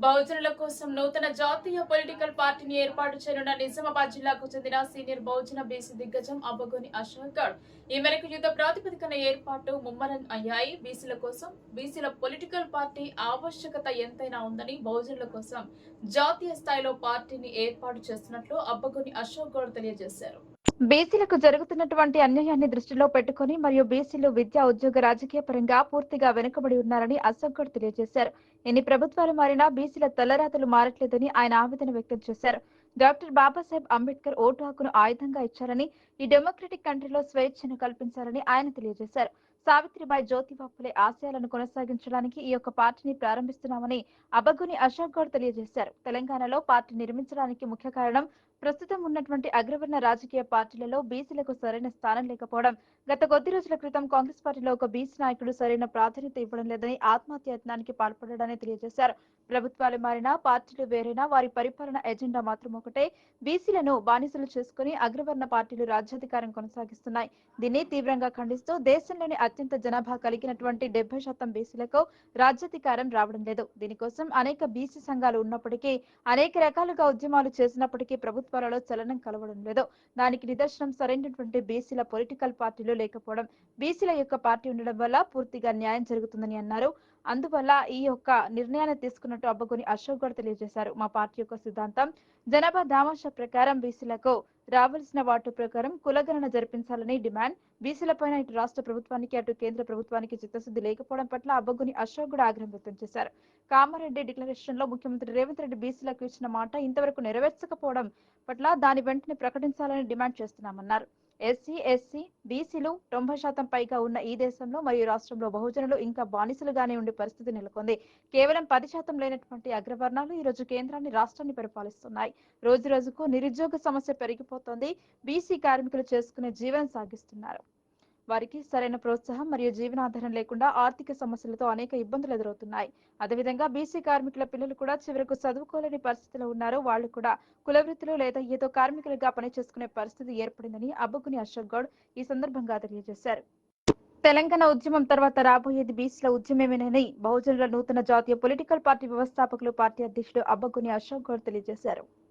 బహుజనుల కోసం నూతన జాతీయ పొలిటికల్ పార్టీని ఏర్పాటు చేయనున్న నిజామాబాద్ జిల్లాకు చెందిన సీనియర్ బహుజన బీసీ దిగ్గజం అబ్బగోని అశోక్ గౌడ్ ఈ మేరకు యుద్ధ ప్రాతిపదికన ఏర్పాటు ముమ్మరం అయ్యాయి. బీసీల కోసం బీసీల పొలిటికల్ పార్టీ ఆవశ్యకత ఎంతైనా ఉందని, బహుజనుల కోసం జాతీయ స్థాయిలో పార్టీని ఏర్పాటు చేస్తున్నట్లు అబ్బగోని అశోక్ గౌడ్ తెలియజేశారు. బీసీలకు జరుగుతున్నటువంటి అన్యాయాన్ని దృష్టిలో పెట్టుకుని మరియు బీసీలు విద్యా, ఉద్యోగ, రాజకీయ పరంగా పూర్తిగా వెనుకబడి ఉన్నారని అశోక్ గౌడ్ తెలియజేశారు. ఎన్ని ప్రభుత్వాలు మారినా బీసీల తలరాతలు మారట్లేదని ఆయన ఆవేదన వ్యక్తం చేశారు. డాక్టర్ బాబాసాహెబ్ అంబేద్కర్ ఓటు హక్కును ఆయుధంగా ఇచ్చారని, ఈ డెమోక్రటిక్ కంట్రీలో స్వేచ్ఛను కల్పించారని ఆయన తెలియజేశారు. సావిత్రిబాయి, జ్యోతిబా ఫులే ఆశయాలను కొనసాగించడానికి ఈ యొక్క పార్టీని ప్రారంభిస్తున్నామని అబ్బగోని అశోక్ గౌడ్ తెలియజేశారు. తెలంగాణలో పార్టీ నిర్మించడానికి ముఖ్య కారణం ప్రస్తుతం ఉన్నటువంటి అగ్రవర్ణ రాజకీయ పార్టీలలో బీసీలకు సరైన స్థానం లేకపోవడం. గత కొద్ది రోజుల క్రితం కాంగ్రెస్ పార్టీలో ఒక బీసీ నాయకుడు సరైన ప్రాధాన్యత ఇవ్వడం లేదని ఆత్మహత్యయత్నానికి పాల్పడ్డాడని తెలియజేశారు. ప్రభుత్వాలు మారినా, పార్టీలు వేరైనా వారి పరిపాలన ఎజెండా మాత్రం ఒకటే. బీసీలను బానిసలు చేసుకుని అగ్రవర్ణ పార్టీలు రాజ్యాధికారం కొనసాగిస్తున్నాయి. దీన్ని తీవ్రంగా ఖండిస్తూ దేశంలోని అత్యంత జనాభా కలిగినటువంటి 70% బీసీలకు రాజ్యాధికారం రావడం లేదు. దీనికోసం అనేక బీసీ సంఘాలు ఉన్నప్పటికీ, అనేక రకాలుగా ఉద్యమాలు చేసినప్పటికీ ప్రభుత్వాలలో చలనం కలవడం లేదు. దానికి నిదర్శనం సరైనటువంటి బీసీల పొలిటికల్ పార్టీలు లేకపోవడం. బీసీల యొక్క పార్టీ ఉండడం వల్ల పూర్తిగా న్యాయం జరుగుతుందని అన్నారు. అందువల్ల ఈ యొక్క నిర్ణయాన్ని తీసుకున్నట్టు అబ్బగోని అశోక్ గౌడ్ తెలియజేశారు. మా పార్టీ యొక్క సిద్ధాంతం జనాభా దామాషా ప్రకారం బీసీలకు రావాల్సిన వాటు ప్రకారం కులగణన జరిపించాలని డిమాండ్. బీసీలపైన ఇటు రాష్ట్ర ప్రభుత్వానికి, అటు కేంద్ర ప్రభుత్వానికి చిత్తశుద్ధి లేకపోవడం పట్ల అబ్బగోని అశోక్ గౌడ్ ఆగ్రహం వ్యక్తం చేశారు. కామారెడ్డి డిక్లరేషన్ లో ముఖ్యమంత్రి రేవంత్ రెడ్డి బీసీలకు ఇచ్చిన మాట ఇంతవరకు నెరవేర్చకపోవడం పట్ల దాని వెంటనే ప్రకటించాలని డిమాండ్ చేస్తున్నామన్నారు. ఎస్సీ, ఎస్సీ, బీసీలు 90% పైగా ఉన్న ఈ దేశంలో మరియు రాష్ట్రంలో బహుజనులు ఇంకా బానిసలుగానే ఉండే పరిస్థితి నెలకొంది. కేవలం 10% లేనటువంటి అగ్రవర్ణాలు ఈ రోజు కేంద్రాన్ని, రాష్ట్రాన్ని పరిపాలిస్తున్నాయి. రోజు రోజుకు నిరుద్యోగ సమస్య పెరిగిపోతోంది. బీసీ కార్మికులు చేసుకునే జీవనం సాగిస్తున్నారు. వారికి సరైన ప్రోత్సాహం మరియు జీవనాధారం లేకుండా ఆర్థిక సమస్యలతో అనేక ఇబ్బందులు ఎదురవుతున్నాయి. అదేవిధంగా బీసీ కార్మికుల పిల్లలు కూడా చివరకు చదువుకోలేని పరిస్థితిలో ఉన్నారు. వాళ్ళు కూడా కులవృత్తులు లేదా ఏదో కార్మికులుగా పనిచేసుకునే పరిస్థితి ఏర్పడిందని అబ్బగోని అశోక్ గౌడ్ ఈ సందర్భంగా తెలియజేశారు. తెలంగాణ ఉద్యమం తర్వాత రాబోయేది బీసీల ఉద్యమమేనని బహుజనుల నూతన జాతీయ పొలిటికల్ పార్టీ వ్యవస్థాపకులు, పార్టీ అధ్యక్షుడు అబ్బగోని అశోక్ గౌడ్ తెలియజేశారు.